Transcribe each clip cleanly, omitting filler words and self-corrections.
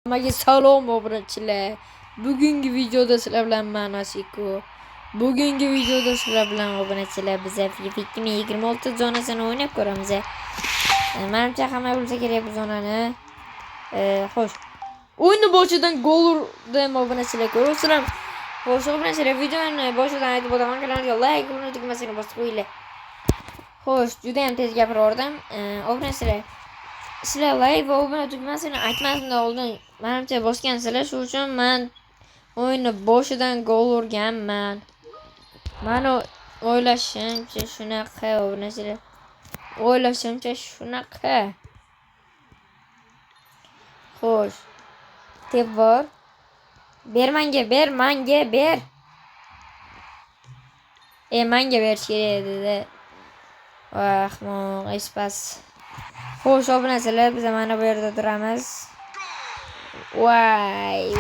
Hammaga salom obunachilar. Bugungi videoda sizlar bilan Manasiko. Bugungi videoda sizlar bilan obunachilar biz FIFA 2026 zonasini o'ynab ko'ramiz. Menimcha hamma bilsa kerak bu zonani. Xo'sh. O'yinni boshidan gol urdim obunachilar. Ko'rasizlar. Xo'sh obunachilar, videoni boshidan aytib o'taman, kanalga like va tugmasini bosib qo'yinglar. Xo'sh, juda ham tez gapiraverdim. Obunachilar, sizlar like va obuna tugmasini aytmasimdan oldin menimcha bosgansizlar, shu uchun men o'yinni boshidan gol urganman. Mani o'ylashimcha shunaqa obunachilar. O'ylashimcha shunaqa. Xo'sh. Tebor. Ber menga, ber. Manga berish kerak edi. Ahmoq, ispas. Xo'sh, obunachilar, biz mana bu yerda turamiz. Voy.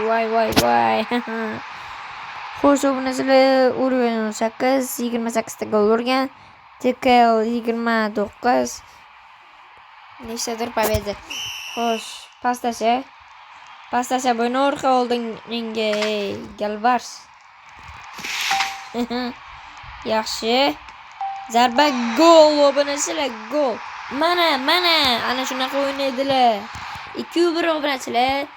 Xo'sh, obunachilar, Urven 8, 28 ta gol urgan. TKL 29. Nechtadir pobeda. Xo'sh, pastasha bo'yni orqa oldinga Galvars. Yaxshi. Zarba, gol obunachilar, gol. Mana ana shunaqa o'ynaydilar. 2-1 obunachilar.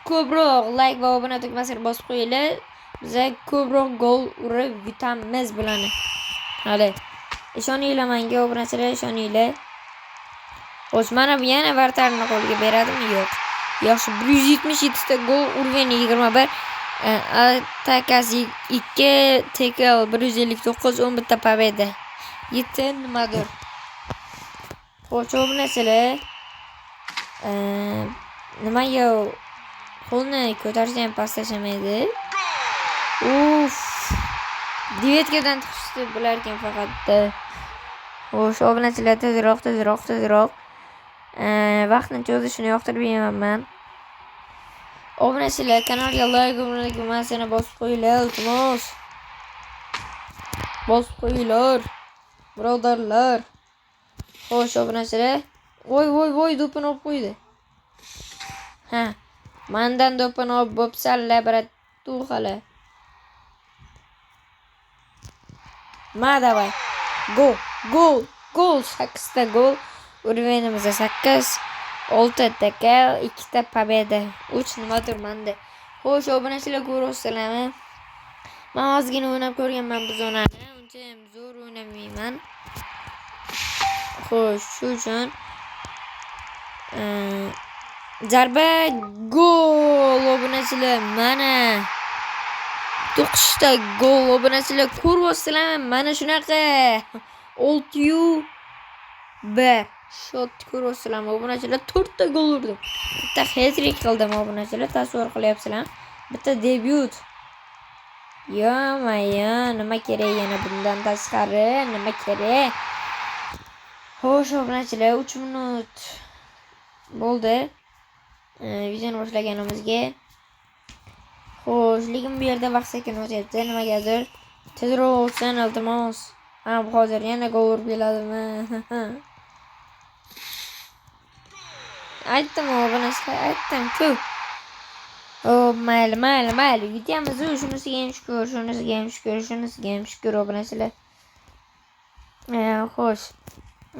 Ko'proq like va obuna tugmasini bosib qo'yinglar. Biz ko'proq gol urib yutamiz bularni. Hali. Ishoninglar menga obunachilar, ishoninglar. Xo'sh, mana bu yana Vartarni qo'liga beradimi? Yo'q. Yaxshi, 177 ta gol urgan 21. Atakasi 2, TKL 159, 11 ta pobeda. 7 nimadir. Xo'sh, obunachilar, nimaga qo'lni ko'tarsa ham pastashamaydi. Devetkadan chiqishdi bular ekan faqat. Xo'sh, obunachilar, tezroq. Vaqtni cho'zishni yoqtirmayman. Obunachilar, kanalga like va tugmasini bosib qo'yinglar, iltimos. Bosib qo'yinglar, birodarlar. Xo'sh, obunachilar. Voy, do'pini olib qo'ydi. Mendan do'pini olib bo'psanlar, brattu hali. Davay. Gol. 8 ta gol. Urvenimizda 8, 6 TKL, 2 ta pobeda. 3 nimadir menda. Xo'sh, obunachilar, ko'rasizlarmi? Men ozgina o'ynab ko'rganman bu zonani. Uncha ham zo'r o'ynamayman. Xo'sh, shu uchun zarba, gol obunachilar, mana 9 ta gol obunachilar, ko'ryapsizlarmi? Mana shunaqa 6-1 shot ko'ryapsizlarmi obunachilar? 4 ta gol urdim. Bitta hat-trick qildim obunachilar, tasavvur qilyapsizlarmi? Bitta debyut. Nima kerak yana bundan tashqari? Nima kerak? Xo'sh, obunachilar, 3 minut bo'ldi. Videoni boshlaganimizga. Xo'sh, lekin bu yerda vaqt sekin o'tyapti. Nimagadir tezroq o'tsin, iltimos. Hozir yana gol urib keladimi? Aytdim obunachilar, aytdim-ku. Mayli. Yutamiz, shunisiga ham shukur, obunachilar. Xo'sh.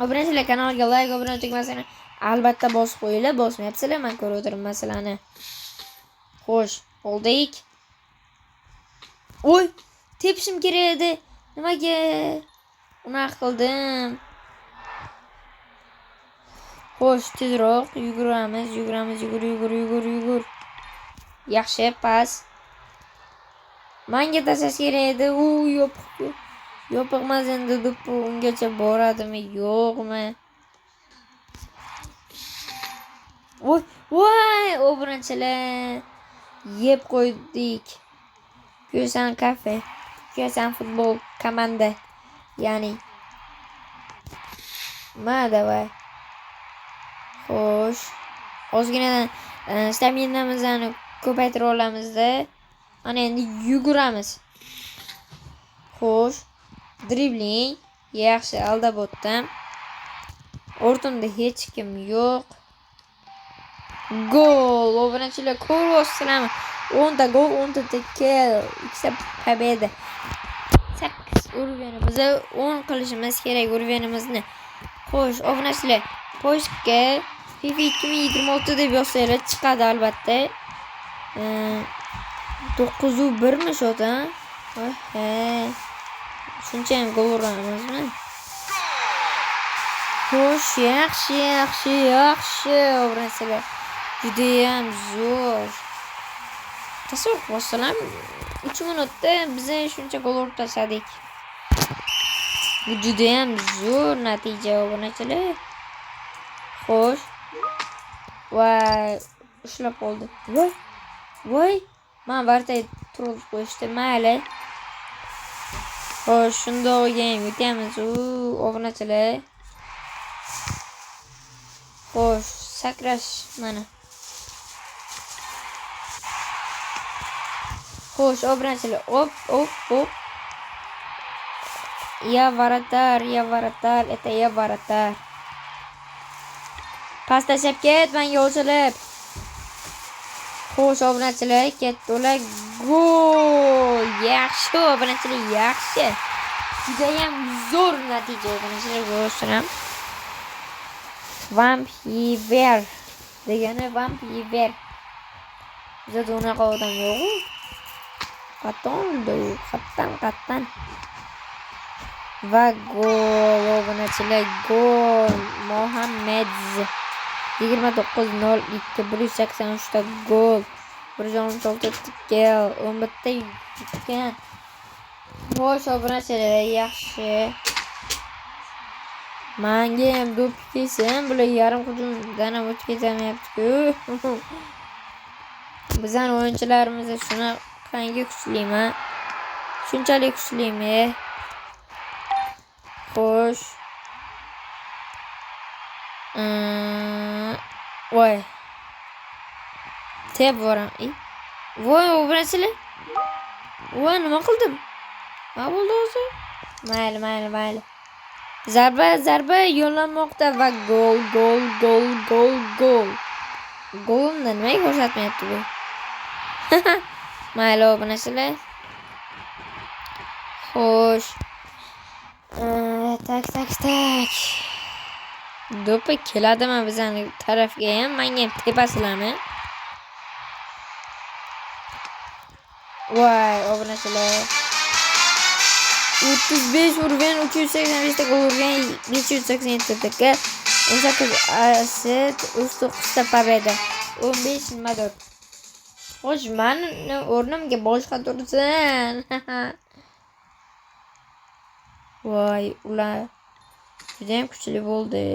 Obunachilar, kanalga like, obuna tugmasini albatta bosib qo'yinglar. Bosmayapsizlar, men ko'rib o'tiribman sizlarni. Xo'sh, oldik. Voy, tepishim kerak edi. Nimaga unaqa qildim? Xo'sh, tezroq yuguramiz. Yugur. Yaxshi, pas. Menga tashlash kerak edi. Yopiqmas endi, deb ungacha boradimi, yo'qmi? Voy, obunachilar, yeb qo'ydik. Kuysan kafe, kuysan futbol komanda. Ya'ni davay. Xo'sh, ozgina staminamizni ko'paytira olamizda. Mana endi yuguramiz. Xo'sh, dribling. Yaxshi, aldab o'tdim. O'rtamda hech kim yo'q. Gol. Obunachilar ko'ryapsizlarmi? 10 ta gol, 10 ta kill, 2 ta победа. 8 uruvyani biz 10 qilishimiz kerak uruvyamizni. Xo'sh, obunachilar, poyga FIFA 2026 deb yozsanglar chiqadi albatta. 9-1 shota. Shuncha ham gol uramizmi? Xo'sh, yaxshi. Obunachilar. Judayam zo'r. Tasavvur qilsam 3 minutda biz shuncha gol urib tashladik. Bu judayam zo'r natija obunachilar. Xo'sh. Voy, ushlab qoldi. Voy. Men barcha turib qo'yishdi, mayli. Xo'sh, shundoq ham yutamiz obunachilar. Xo'sh, sakrash mana. Xo'sh, obunachilar, hop. Ya вратарь, это я вратарь. Pas tashlab ket, menga ochilib. Xo'sh, obunachilar, ketdi ular. Gol! Yaxshi obunachilar, yaxshi. Judayam zo'r natija obunachilar ko'rishim. Vampir degani vampir. Bizda unaqa odam yo'q-ku. Qattan. Va gol obunachilar, gol. Muhammad 29-02 183 ta gol. 116 kill, 11 ta yutgan. Xo'sh, obunachilar, yaxshi. Menga ham do'p kelsin, bular yarim hujumdan ham o'tib ketamayapti-ku. Bizning o'yinchilarimiz shunaqangi kuchlimi? Shunchalik kuchlimi? Xo'sh. Voy. Tep boram. Voy, obunachilar. Voy, nima qildim? Nima bo'ldi o'zi? Mayli. Zarba yo'llanmoqda va gol. Golni nimaga ko'rsatmayapti bu? Mayli obunachilar. Xo'sh. Tak. Do'pi keladimi bizning tarafga ham? Menga tepasizlarmi? Voy, obunachilar. 35 urgan, 385 ta gol urgan, 587 ta, 18 asist, 39 ta победа, 15 nimadir. Xo'sh, meni o'rnimga boshqa tursin. Voy, ular juda ham kuchli bo'ldi.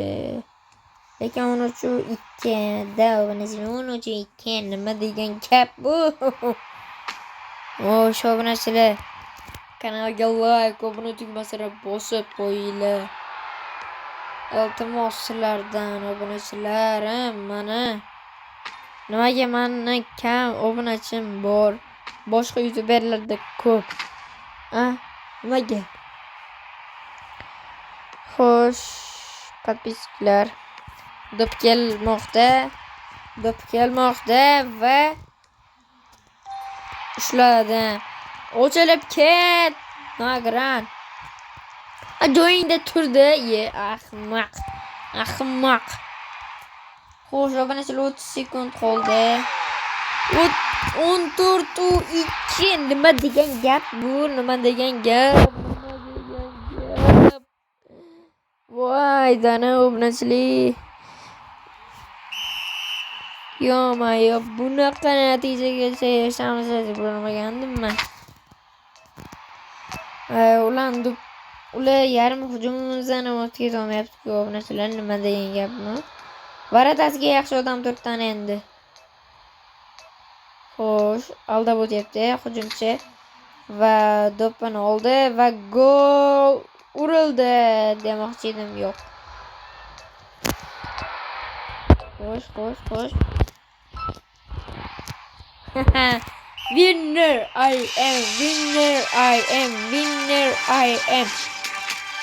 Lekin 13-2 da, obunachilar, 13-2 nima degan gap bu? Xo'sh, obunachilar, kanalga like, obuna tugmasini bosib qo'yinglar. Iltimos sizlardan obunachilarim, mana nimaga meni kam obunachim bor, boshqa youtuberlarda ko'p. Nimaga? Xo'sh, подписчикlar do'p kelmoqda va ushladim. Ochilib ket. Nagran. Joyingda turdi. Ahmoq. Xo'sh, obunachilar 30 sekund qoldi. 14-2 nima degan gap bu? Voy, dana obunachilar. Yo-mayo, bunaqa natijaga erishamiz deb bilmagandim men. Ular yarim hujumimizdan o'tib ketolmayapti-ku obunachilar, nima degan gap bu? Varatasiga yaxshi odam turtdan endi. Xo'sh, aldab o'tyapti hujumchi va do'ppini oldi va gol urildi demoqchi edim, yo'q. Xo'sh. Winner I am.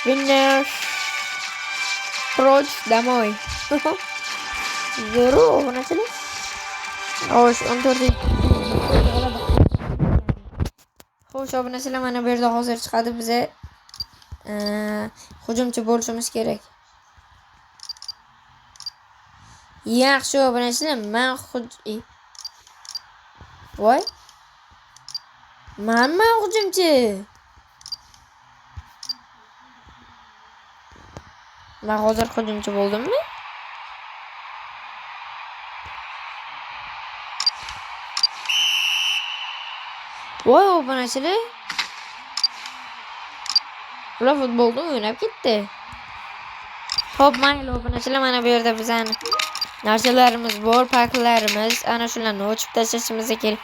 Winner. Прочь домой. Здорово, obunachilar. Xo'sh, 14. Xo'sh, obunachilar, mana bu yerda hozir chiqadi bize hujumchi bo'lishimiz kerak. Yaxshi obunachilar, men voy. Men hujumchi. Ben hozir hujumchi bo'ldimmi? Voy obunachilar. Ular futbolda o'ynab ketdi. Xo'p, mayli obunachilar, mana bu yerda bizani narsalarimiz bor, paklarimiz. Ana shularni o'chib tashlashimiz kerak.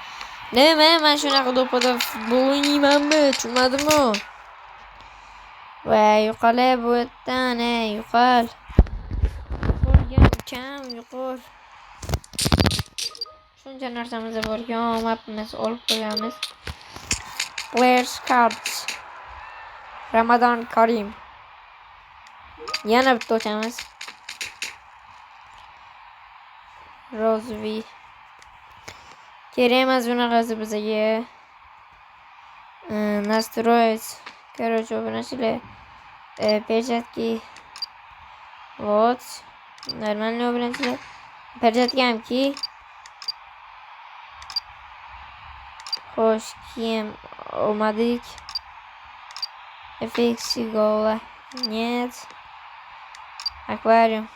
Nima, men shunaqa do'pada futbol o'ynaymanmi? Tushunmadimmi? Voy, yo'qola bu yerdan, yo'qol. Yo'qolgan kam, yo'qol. Shuncha narsamiz borga olmabmiz, olib qo'yamiz. Players cards. Ramadan Karim. Yana bitta ochamiz. Rozvi. Kerak emas bunaqasi bizga. Настроить. Короче, obunachilar. Перчатки. Вот. Нормальные obunachilar. Перчатки hamki. Xo'sh, kiyim olmadik. FX gola. Нет. Akvarium.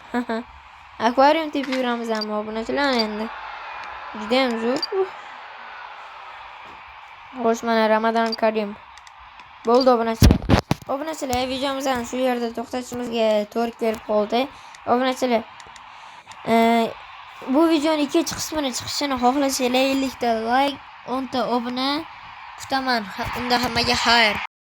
Akvarium tepib yuramiz ammo obunachilar endi. Juda ham zo'r. Xo'sh, mana Ramadan Karim. Bo'ldi obunachilar. Obunachilar, videomizni shu yerda to'xtatishimizga to'g'ri kelib qoldi. Obunachilar, bu videoning ikkinchi qismini chiqishini xohlasanglar 50 ta like, 10 ta obuna kutaman. Unda hammaga xayr.